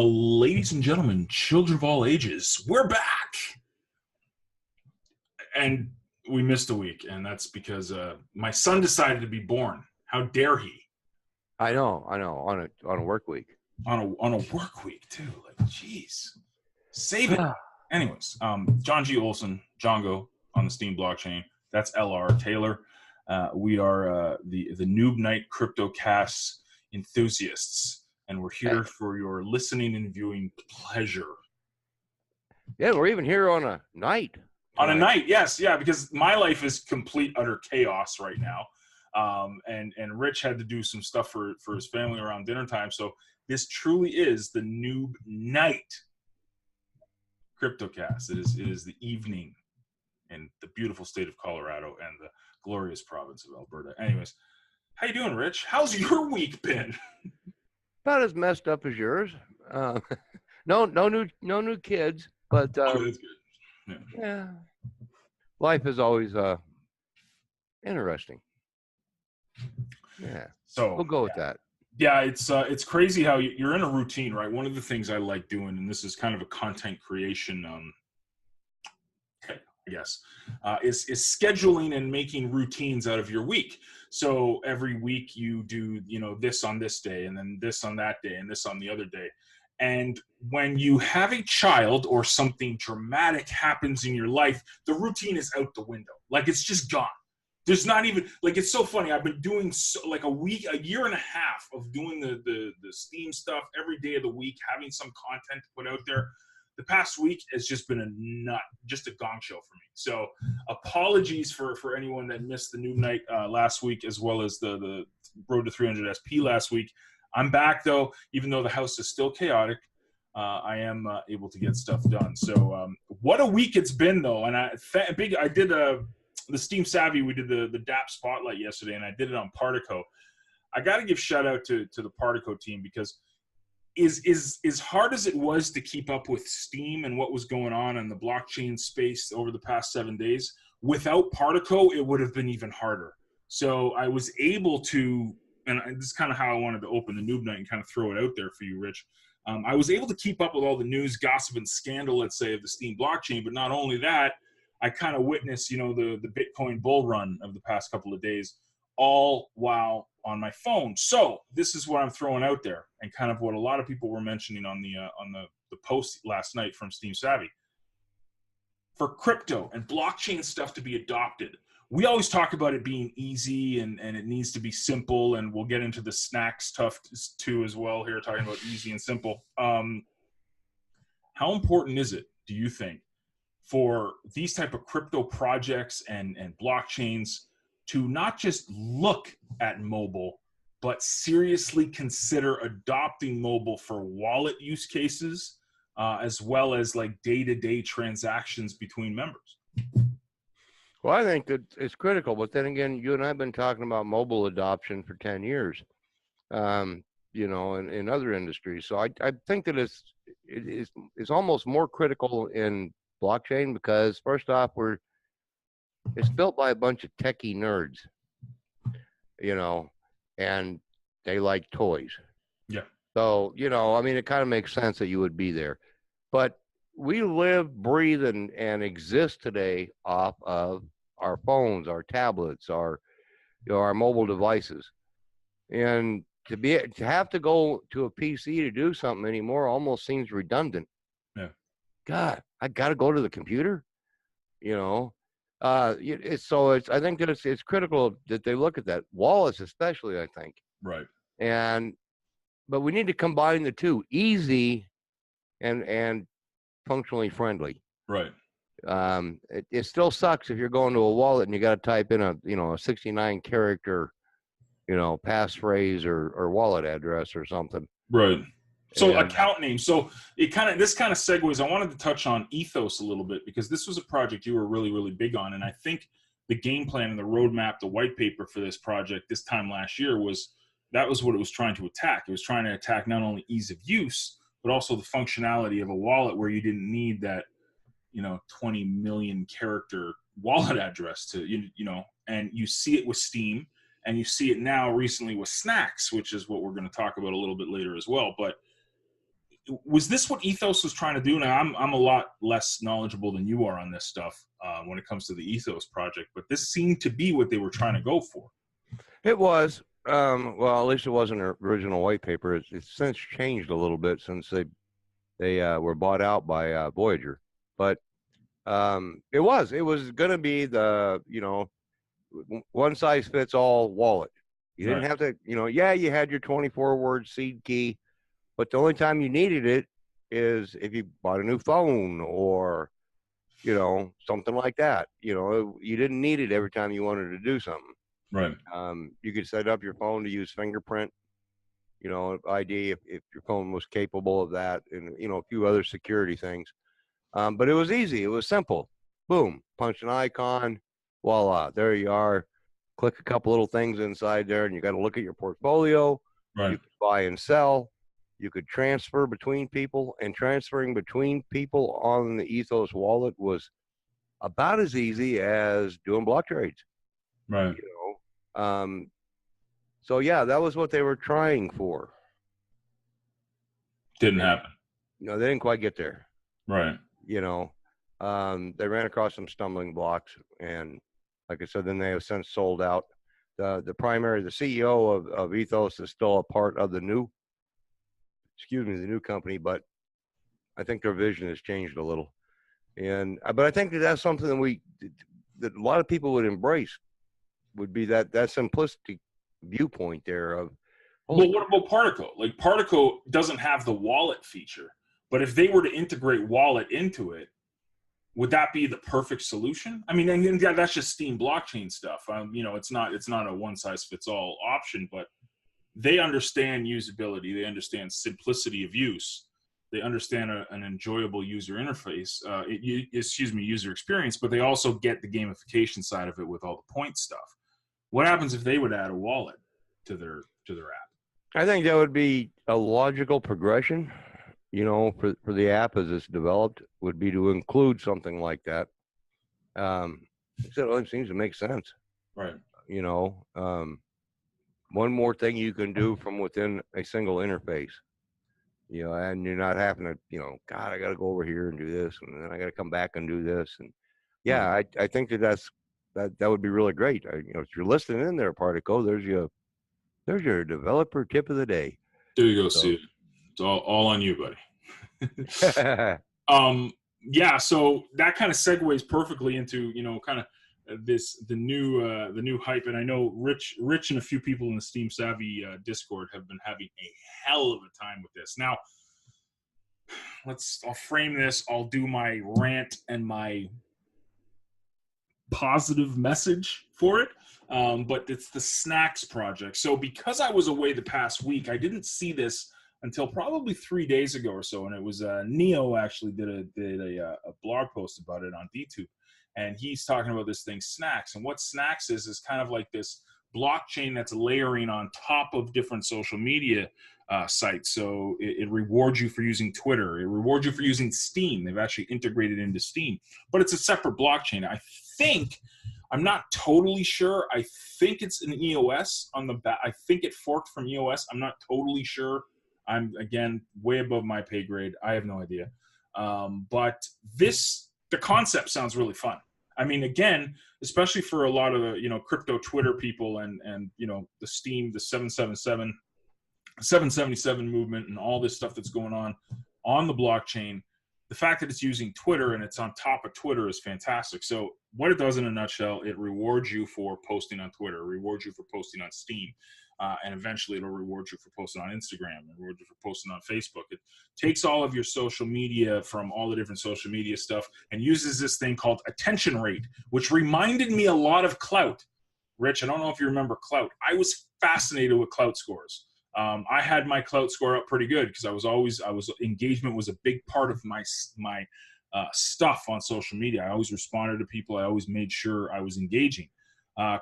Ladies and gentlemen, children of all ages, we're back! And we missed a week, and that's because my son decided to be born. How dare he? I know. On a work week. On a work week, too. Like, jeez. Save it. Anyways, John G. Olson, Django on the Steem blockchain. That's LR Taylor. We are the Noob Night CryptoCast enthusiasts, and we're here for your listening and viewing pleasure. Yeah, we're even here on a night. On a night, yes, yeah, because my life is complete utter chaos right now, and Rich had to do some stuff for his family around dinner time. So this truly is the Noob Night CryptoCast. It is the evening in the beautiful state of Colorado and the glorious province of Alberta. Anyways, how you doing, Rich? How's your week been? About as messed up as yours. No new kids, but Oh, that's good. Yeah, life is always interesting. Yeah, so we'll go with that. Yeah, it's crazy how you're in a routine, right? One of the things I like doing, and this is kind of a content creation, I guess, is scheduling and making routines out of your week. So every week you do, this on this day, and then this on that day, and this on the other day. And when you have a child or something dramatic happens in your life, the routine is out the window. Like, it's just gone. There's not even, like, it's so funny. I've been doing a year and a half of doing the Steem stuff every day of the week, having some content to put out there. The past week has just been just a gong show for me. So apologies for anyone that missed the Noob Night last week, as well as the Road to 300 SP last week. I'm back, though. Even though the house is still chaotic, I am able to get stuff done. So what a week it's been, though. And I did the Steem Savvy. We did the DApp Spotlight yesterday, and I did it on Partico. I got to give shout out to the Partico team, because as hard as it was to keep up with Steem and what was going on in the blockchain space over the past 7 days, without Partico, it would have been even harder. So I was able to, and this is kind of how I wanted to open the Noob Night and kind of throw it out there for you, Rich. I was able to keep up with all the news, gossip, and scandal, let's say, of the Steem blockchain. But not only that, I kind of witnessed, the Bitcoin bull run of the past couple of days, all while on my phone. So this is what I'm throwing out there, and kind of what a lot of people were mentioning on the post last night from Steem Savvy. For crypto and blockchain stuff to be adopted, we always talk about it being easy and it needs to be simple, and we'll get into the Snax stuff too as well here, talking about easy and simple. How important is it, do you think, for these type of crypto projects and blockchains to not just look at mobile, but seriously consider adopting mobile for wallet use cases, as well as like day-to-day transactions between members? Well, I think that it's critical, but then again, you and I have been talking about mobile adoption for 10 years, in other industries. So I think that it's almost more critical in blockchain, because first off, it's built by a bunch of techie nerds, and they like toys. Yeah. So, it kind of makes sense that you would be there. But we live, breathe, and exist today off of our phones, our tablets, our mobile devices. And to have to go to a PC to do something anymore almost seems redundant. Yeah. God, I got to go to the computer, I think that it's critical that they look at that. Wallets especially, I think. Right. But we need to combine the two, easy and functionally friendly. Right. It still sucks if you're going to a wallet and you got to type in a 69 character, passphrase or wallet address or something. Right. So account name. So this kind of segues. I wanted to touch on Ethos a little bit, because this was a project you were really, really big on. And I think the game plan and the roadmap, the white paper for this project this time last year was what it was trying to attack. It was trying to attack not only ease of use, but also the functionality of a wallet where you didn't need that, 20 million character wallet address to, and you see it with Steem, and you see it now recently with Snax, which is what we're going to talk about a little bit later as well. But was this what Ethos was trying to do? Now, I'm a lot less knowledgeable than you are on this stuff when it comes to the Ethos project, but this seemed to be what they were trying to go for. It was. Well, at least it wasn't an original white paper. It's since changed a little bit since they were bought out by Voyager. But it was going to be the, one size fits all wallet. You didn't have to, you had your 24-word seed key, but the only time you needed it is if you bought a new phone or, something like that. You didn't need it every time you wanted to do something. Right. You could set up your phone to use fingerprint, ID if your phone was capable of that, and, a few other security things. But it was easy. It was simple. Boom, punch an icon, voila, there you are. Click a couple little things inside there, and you got to look at your portfolio. Right. You could buy and sell. You could transfer between people, and transferring between people on the Ethos wallet was about as easy as doing block trades. Right. So yeah, that was what they were trying for. Didn't happen. They didn't quite get there. Right. They ran across some stumbling blocks, and like I said, then they have since sold out. The CEO of Ethos is still a part of the new company, but I think their vision has changed a little. And but I think that's something that a lot of people would embrace, would be that simplistic viewpoint there of. Well, what about Partico? Like, Partico doesn't have the wallet feature, but if they were to integrate wallet into it, would that be the perfect solution? I mean, and that's just Steem blockchain stuff. It's not a one size fits all option, but they understand usability. They understand simplicity of use. They understand an enjoyable user interface, user experience, but they also get the gamification side of it with all the point stuff. What happens if they would add a wallet to their app? I think that would be a logical progression, for the app as it's developed, would be to include something like that. It seems to make sense. Right. One more thing you can do from within a single interface, and you're not having to, God, I got to go over here and do this, and then I got to come back and do this. And yeah, I think that would be really great. If you're listening in there, Partico, there's your developer tip of the day. There you go, Steve. It's all on you, buddy. Yeah, so that kind of segues perfectly into, kind of the new hype. And I know Rich and a few people in the Steem Savvy Discord have been having a hell of a time with this. Now, I'll frame this. I'll do my rant and my positive message for it. But it's the Snax project. So because I was away the past week, I didn't see this until probably 3 days ago or so. And it was Neo actually did a blog post about it on DTube. And he's talking about this thing, Snax. And what Snax is kind of like this blockchain that's layering on top of different social media sites. So it rewards you for using Twitter. It rewards you for using Steem. They've actually integrated into Steem. But it's a separate blockchain. I'm not totally sure. I think it's an EOS on the back. I think it forked from EOS. I'm not totally sure. I'm, again, way above my pay grade. I have no idea. But the concept sounds really fun. I mean, again, especially for a lot of the, crypto Twitter people and the Steem, the 777 movement and all this stuff that's going on the blockchain, the fact that it's using Twitter and it's on top of Twitter is fantastic. So what it does in a nutshell, it rewards you for posting on Twitter, rewards you for posting on Steem, and eventually it'll reward you for posting on Instagram, reward you for posting on Facebook. It takes all of your social media from all the different social media stuff and uses this thing called attention rate, which reminded me a lot of Clout. Rich, I don't know if you remember Clout. I was fascinated with Clout scores. I had my Clout score up pretty good because engagement was a big part of my stuff on social media. I always responded to people. I always made sure I was engaging.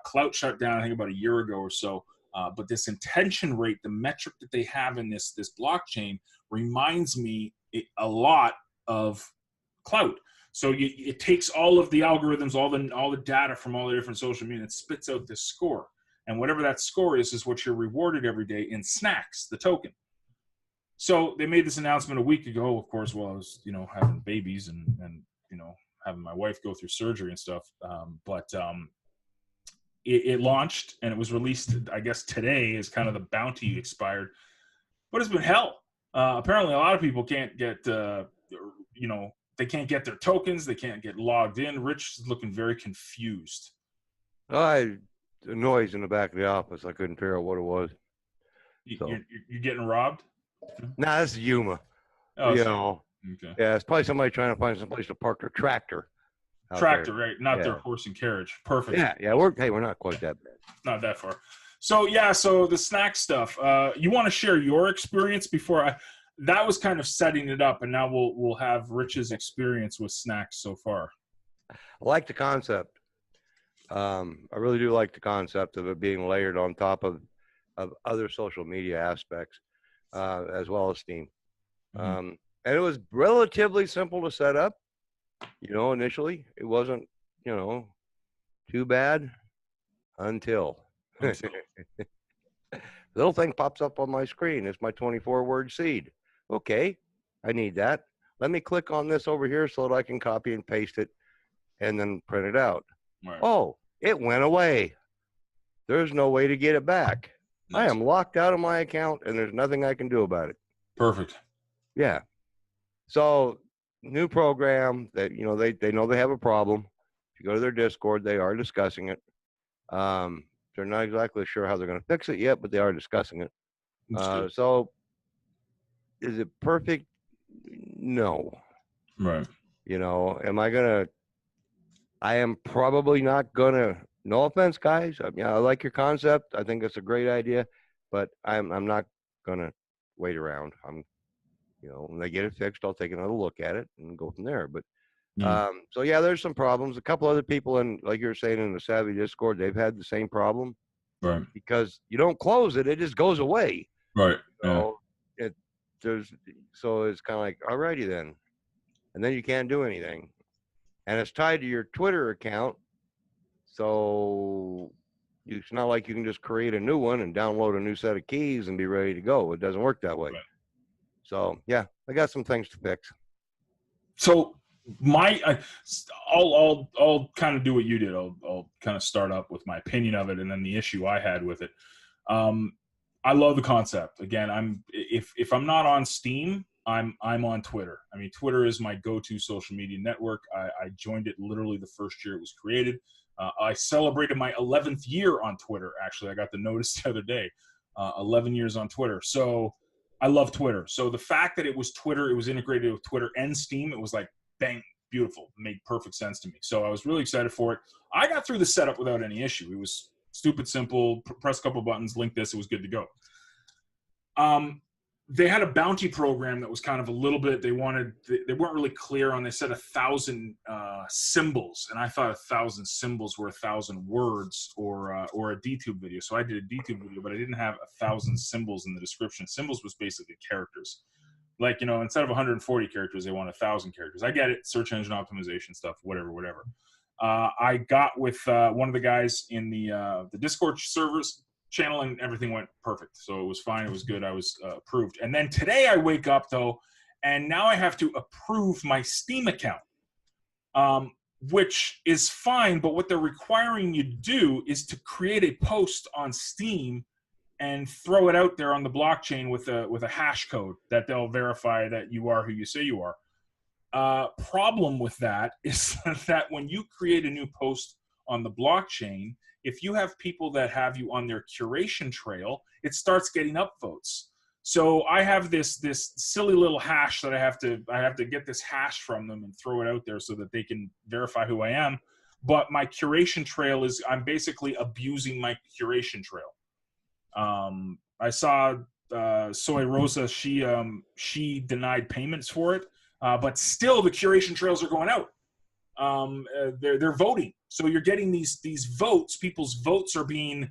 Clout shut down, I think, about a year ago or so. But this intention rate, the metric that they have in this blockchain, reminds me a lot of Clout. So it takes all of the algorithms, all the data from all the different social media, and it spits out this score. And whatever that score is what you're rewarded every day in Snax, the token. So they made this announcement a week ago, of course, while I was, having babies and having my wife go through surgery and stuff. But it launched and it was released, I guess, today as kind of the bounty expired. But it's been hell. Apparently, a lot of people can't get, they can't get their tokens. They can't get logged in. Rich is looking very confused. The noise in the back of the office, I couldn't figure out what it was. You're getting robbed? Nah, this is Yuma. Oh, okay. Yeah, it's probably somebody trying to find some place to park their tractor. Tractor, right? Not their horse and carriage. Perfect. Yeah. We're not quite that bad. Not that far. So so the Snax stuff. You want to share your experience before that was kind of setting it up, and now we'll have Rich's experience with Snax so far. I like the concept. I really do like the concept of it being layered on top of other social media aspects, as well as Steem. Mm-hmm. And it was relatively simple to set up. Initially, it wasn't, too bad until little thing pops up on my screen. It's my 24-word seed. Okay, I need that. Let me click on this over here so that I can copy and paste it and then print it out. Right. Oh, it went away. There's no way to get it back. Nice. I am locked out of my account and there's nothing I can do about it. Perfect. Yeah. So new program that, they know they have a problem. If you go to their Discord, they are discussing it. They're not exactly sure how they're going to fix it yet, but they are discussing it. So is it perfect? No. Right. I am probably not going to, no offense, guys. I like your concept. I think it's a great idea, but I'm not going to wait around. When they get it fixed, I'll take another look at it and go from there. But so yeah, there's some problems. A couple other people like you were saying in the Savvy Discord, they've had the same problem. Right. Because you don't close it, it just goes away. Right. So it's kind of like, alrighty then. And then you can't do anything. And it's tied to your Twitter account. So it's not like you can just create a new one and download a new set of keys and be ready to go. It doesn't work that way. Right. So yeah, I got some things to fix. So I'll kind of do what you did. I'll kind of start up with my opinion of it and then the issue I had with it. I love the concept. Again, if I'm not on Steem, I'm on Twitter. I mean, Twitter is my go-to social media network. I joined it literally the first year it was created. I celebrated my 11th year on Twitter. Actually, I got the notice the other day. 11 years on Twitter. So I love Twitter. So the fact that it was Twitter, it was integrated with Twitter and Steem, it was like, bang, beautiful. It made perfect sense to me. So I was really excited for it. I got through the setup without any issue. It was stupid simple. Press a couple buttons, link this. It was good to go. They had a bounty program that was kind of a little bit, they weren't really clear on, they said 1,000 symbols. And I thought 1,000 symbols were 1,000 words or a DTube video. So I did a DTube video, but I didn't have 1,000 symbols in the description. Symbols was basically characters. Like, instead of 140 characters, they want 1,000 characters. I get it. Search engine optimization stuff, whatever. I got with one of the guys in the Discord servers channel and everything went perfect. So it was fine. It was good. I was approved. And then today I wake up though, and now I have to approve my Steem account, which is fine. But what they're requiring you to do is to create a post on Steem and throw it out there on the blockchain with a hash code that they'll verify that you are who you say you are. Problem with that is that when you create a new post on the blockchain, if you have people that have you on their curation trail, it starts getting upvotes. So I have this silly little hash that I have to get this hash from them and throw it out there so that they can verify who I am. But my curation trail I'm basically abusing my curation trail. I saw Soy Rosa, she denied payments for it, but still the curation trails are going out. They're voting, so you're getting these votes. People's votes are being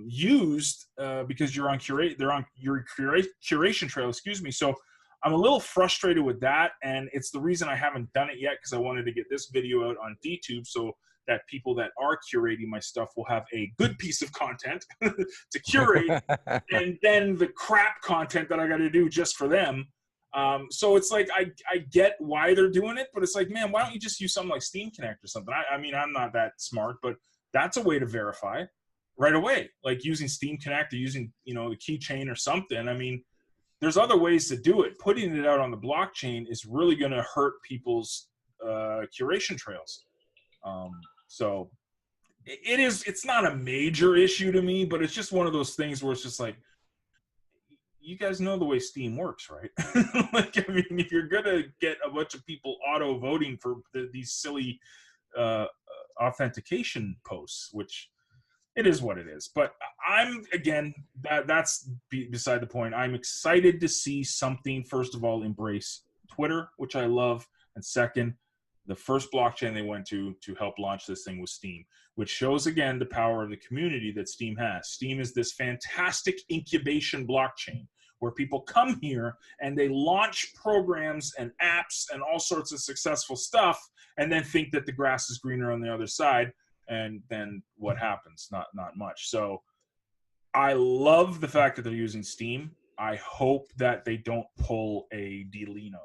used because you're on they're on your curation trail. Excuse me. So I'm a little frustrated with that, and it's the reason I haven't done it yet because I wanted to get this video out on DTube so that people that are curating my stuff will have a good piece of content to curate, and then the crap content that I got to do just for them. So it's like I get why they're doing it, but it's like, man, why don't you just use something like Steem Connect or something? I mean, I'm not that smart, but that's a way to verify right away, like using Steem Connect or using, you know, the keychain or something. I mean, there's other ways to do it. Putting it out on the blockchain is really going to hurt people's curation trails. So it's not a major issue to me, but it's just one of those things where it's just like, you guys know the way Steam works, right? Like, I mean, if you're going to get a bunch of people auto voting for these silly authentication posts, which it is what it is. But I'm, again, that's beside the point. I'm excited to see something, first of all, embrace Twitter, which I love. And second, the first blockchain they went to help launch this thing was Steem, which shows, again, the power of the community that Steem has. Steem is this fantastic incubation blockchain where people come here and they launch programs and apps and all sorts of successful stuff and then think that the grass is greener on the other side. And then what happens? Not much. So I love the fact that they're using Steem. I hope that they don't pull a Delino.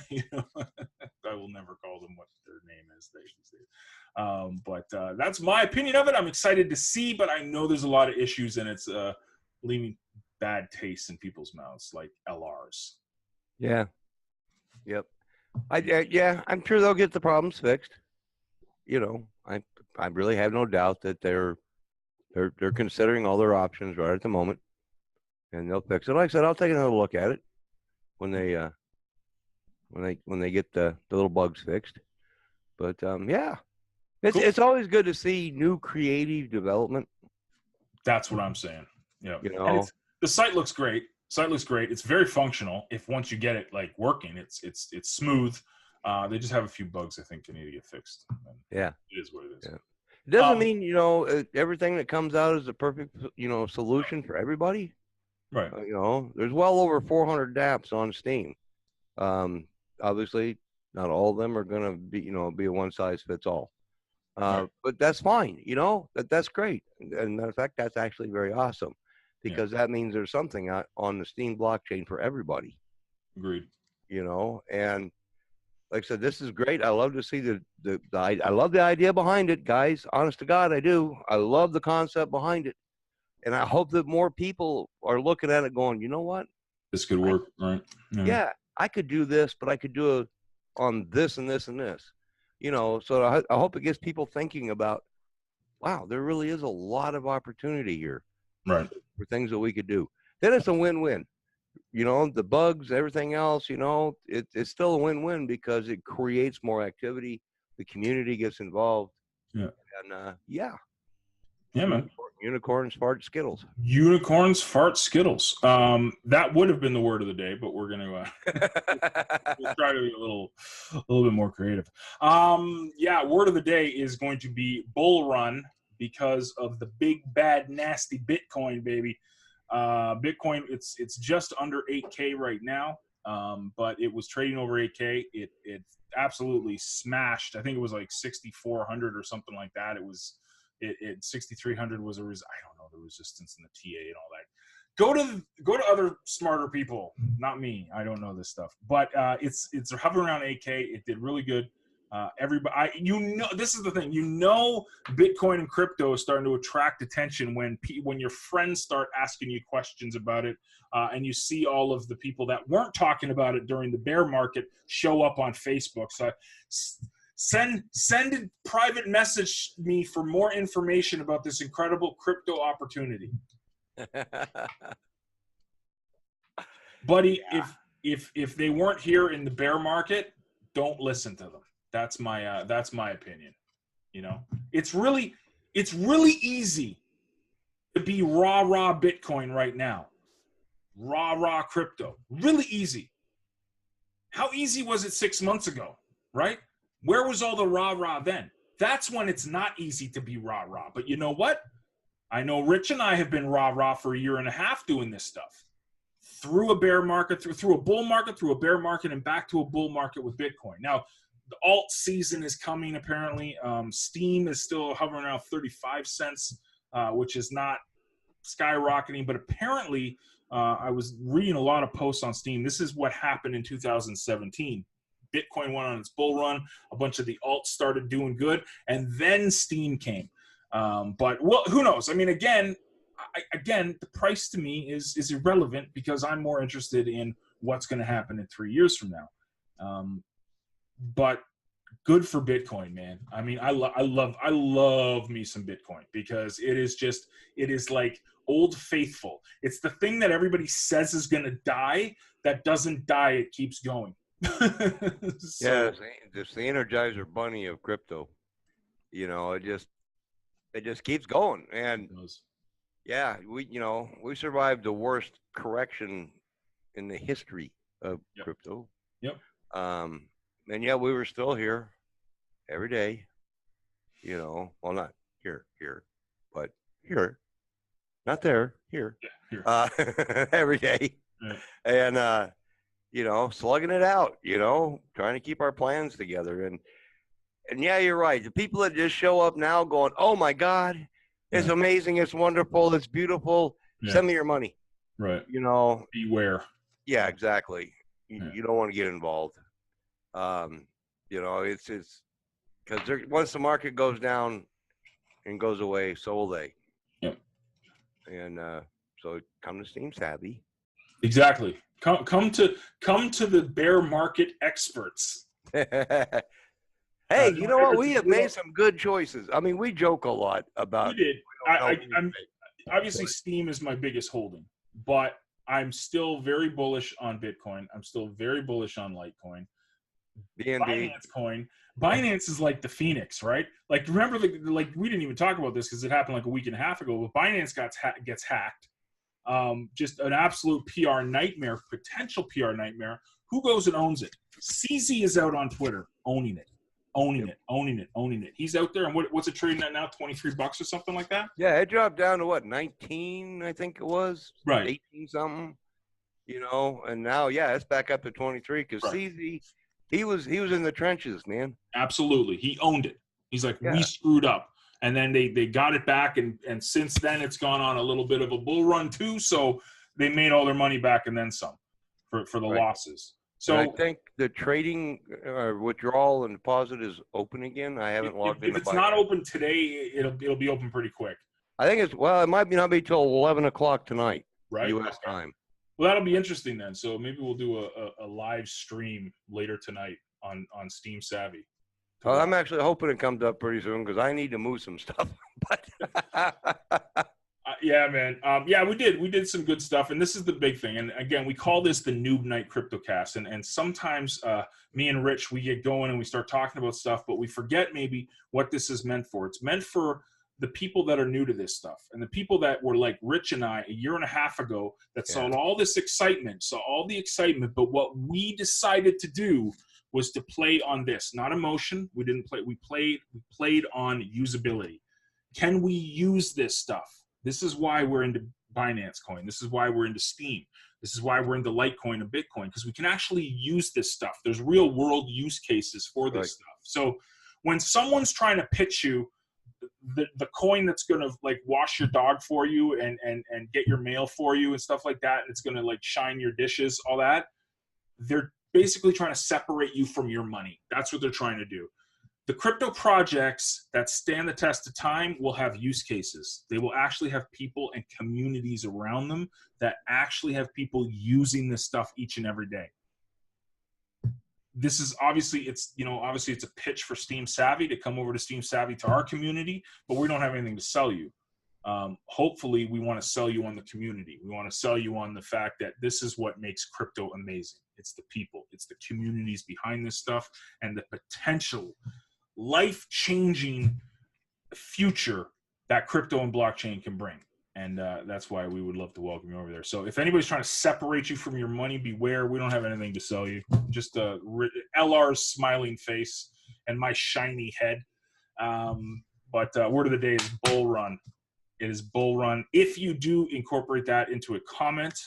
You know, I will never call them what their name is. But that's my opinion of it. I'm excited to see, but I know there's a lot of issues, and it's leaving bad taste in people's mouths, like LRs. Yeah. Yep. Yeah, I'm sure they'll get the problems fixed. You know, I really have no doubt that they're considering all their options right at the moment, and they'll fix it. Like I said, I'll take another look at it when they get the little bugs fixed. But yeah, Cool. It's always good to see new creative development. That's what I'm saying. Yeah, you know, the site looks great. It's very functional. If once you get it like working, it's smooth. They just have a few bugs I think they need to get fixed. And yeah, it is what it is. Yeah. It doesn't mean, you know, everything that comes out is a perfect, you know, solution for everybody. Right. You know, there's well over 400 dApps on Steem. Obviously, not all of them are going to be, you know, be a one size fits all. Right. But that's fine. You know, that's great. And in fact, that's actually very awesome, because that means there's something on the Steem blockchain for everybody. Agreed. You know, and like I said, this is great. I love to see I love the idea behind it, guys. Honest to God, I do. I love the concept behind it. And I hope that more people are looking at it going, you know what? This could work, right? Yeah, I could do this, but I could do it on this and this and this. You know, so I hope it gets people thinking about, wow, there really is a lot of opportunity here. Right. For things that we could do. Then it's a win-win. You know, the bugs, everything else, you know, it's still a win-win because it creates more activity. The community gets involved. Yeah. And yeah. Yeah, man. Unicorns fart Skittles. Unicorns fart Skittles. That would have been the word of the day, but we're gonna we'll try to be a little bit more creative. Yeah, word of the day is going to be bull run because of the big bad nasty Bitcoin, baby. Bitcoin, it's just under 8K right now, but it was trading over 8K. It absolutely smashed. I think it was like 6,400 or something like that. It was 6,300 was I don't know, the resistance in the TA and all that. Go to other smarter people, not me. I don't know this stuff, but it's hovering around 8K. It did really good. Everybody, you know, this is the thing. You know, Bitcoin and crypto is starting to attract attention when your friends start asking you questions about it, and you see all of the people that weren't talking about it during the bear market show up on Facebook. So send a private message me for more information about this incredible crypto opportunity, buddy. Yeah. If they weren't here in the bear market, don't listen to them. That's my opinion. You know, it's really easy to be rah Bitcoin right now. Rah crypto. Really easy. How easy was it 6 months ago, right? Where was all the rah then? That's when it's not easy to be rah. But you know what? I know Rich and I have been rah for a year and a half doing this stuff. Through a bear market, through a bull market, through a bear market, and back to a bull market with Bitcoin. Now, the alt season is coming, apparently. Steem is still hovering around 35 cents, which is not skyrocketing, but apparently I was reading a lot of posts on Steem. This is what happened in 2017. Bitcoin went on its bull run. A bunch of the alts started doing good, and then Steem came. But well, who knows? I mean, again, the price to me is irrelevant because I'm more interested in what's going to happen in 3 years from now. But good for Bitcoin, man. I mean, I love me some Bitcoin because it is like old faithful. It's the thing that everybody says is going to die that doesn't die. It keeps going. Yeah, it's the Energizer Bunny of crypto. You know, it just keeps going. And yeah, we survived the worst correction in the history of crypto. Yep. And yet we were still here every day. Well, not here, but here, not there, here. Yeah, here. Every day. Yeah. And slugging it out, trying to keep our plans together. And yeah, you're right. The people that just show up now going, oh my God, it's amazing, it's wonderful, it's beautiful. Send me your money. Right. Beware. Yeah, exactly. You don't want to get involved. It's because once the market goes down and goes away, so will they. Yep. And so come to Steem Savvy. Exactly. Come to the bear market experts. Hey, you know what? We have made some good choices. I mean, we joke a lot about. We did. I'm obviously Steem is my biggest holding, but I'm still very bullish on Bitcoin. I'm still very bullish on Litecoin. Binance Coin. Binance is like the Phoenix, right? Like, remember, we didn't even talk about this because it happened like a week and a half ago. But Binance gets hacked. Just an absolute PR nightmare, potential PR nightmare. Who goes and owns it? CZ is out on Twitter owning it. He's out there, and what's it trading at now? $23 or something like that? Yeah, it dropped down to what, 19, I think it was? Right. 18 something. And now, it's back up to 23 because CZ, he was in the trenches, man. Absolutely. He owned it. He's like, we screwed up. And then they got it back, and since then it's gone on a little bit of a bull run too. So they made all their money back and then some for the losses. So and I think the trading withdrawal and deposit is open again. I haven't logged in. If it's not open today, it'll be open pretty quick. I think it might not be till 11 o'clock tonight, right? U.S. time. Well, that'll be interesting then. So maybe we'll do a live stream later tonight on Steem Savvy. I'm actually hoping it comes up pretty soon because I need to move some stuff. Yeah, man. We did some good stuff, and this is the big thing. And again, we call this the Noob Night CryptoCast. And sometimes me and Rich, we get going and we start talking about stuff, but we forget maybe what this is meant for. It's meant for the people that are new to this stuff, and the people that were like Rich and I a year and a half ago that saw all this excitement, but what we decided to do was to play on this, not emotion. We didn't play. We played on usability. Can we use this stuff? This is why we're into Binance Coin. This is why we're into Steem. This is why we're into Litecoin and Bitcoin, because we can actually use this stuff. There's real world use cases for this stuff. So when someone's trying to pitch you the coin that's going to like wash your dog for you and get your mail for you and stuff like that, and it's going to like shine your dishes, all that, they're basically trying to separate you from your money. That's what they're trying to do. The crypto projects that stand the test of time will have use cases. They will actually have people and communities around them that actually have people using this stuff each and every day. This is obviously it's a pitch for Steem Savvy to come over to Steem Savvy to our community, but we don't have anything to sell you. Hopefully we want to sell you on the community. We want to sell you on the fact that this is what makes crypto amazing. It's the people, it's the communities behind this stuff, and the potential life-changing future that crypto and blockchain can bring. And that's why we would love to welcome you over there. So if anybody's trying to separate you from your money, beware. We don't have anything to sell you. Just LR's smiling face and my shiny head. But word of the day is bull run. It is bull run. If you do incorporate that into a comment,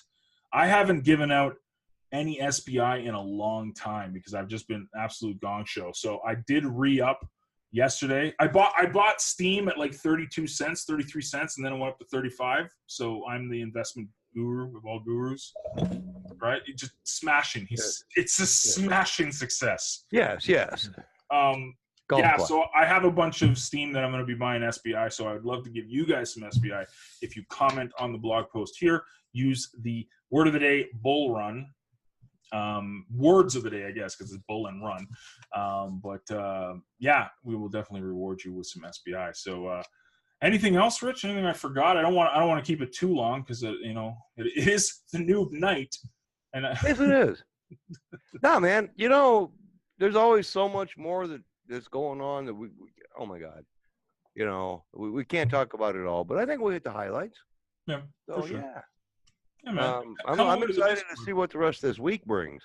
I haven't given out any SBI in a long time because I've just been absolute gong show. So I did re-up yesterday. I bought Steem at like 32 cents, 33 cents, and then it went up to 35. So I'm the investment guru of all gurus, right? It just smashing. It's a smashing success. Yes. So I have a bunch of Steem that I'm going to be buying SBI. So I would love to give you guys some SBI. If you comment on the blog post here, use the word of the day, bull run. Words of the day, I guess, because it's bull and run. Yeah, we will definitely reward you with some SBI. So anything else, Rich? Anything I forgot? I don't want to keep it too long because it is the noob night. And yes, it is. No, man. There's always so much more that's going on that we oh my God, we can't talk about it all. But I think we'll hit the highlights. Yeah, so for sure. Yeah. Yeah, man. I'm excited to see what the rest of this week brings.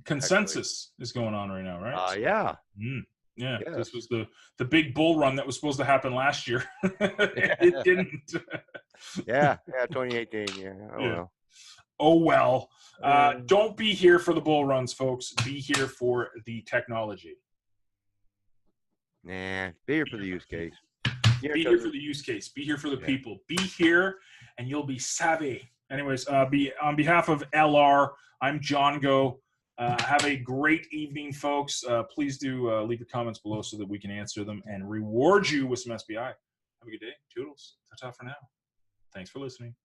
Consensus is going on right now, right? Yeah. Yeah, Yes. This was the big bull run that was supposed to happen last year. It didn't. Yeah, 2018. Yeah. Oh well. Don't be here for the bull runs, folks. Be here for the technology. Nah, be here for the use case. Be here for the use case. Be here for the people. Be here, and you'll be savvy. Anyways, on behalf of LR, I'm John Go. Have a great evening, folks. Please do leave your comments below so that we can answer them and reward you with some SBI. Have a good day. Toodles. Ta-ta for now. Thanks for listening.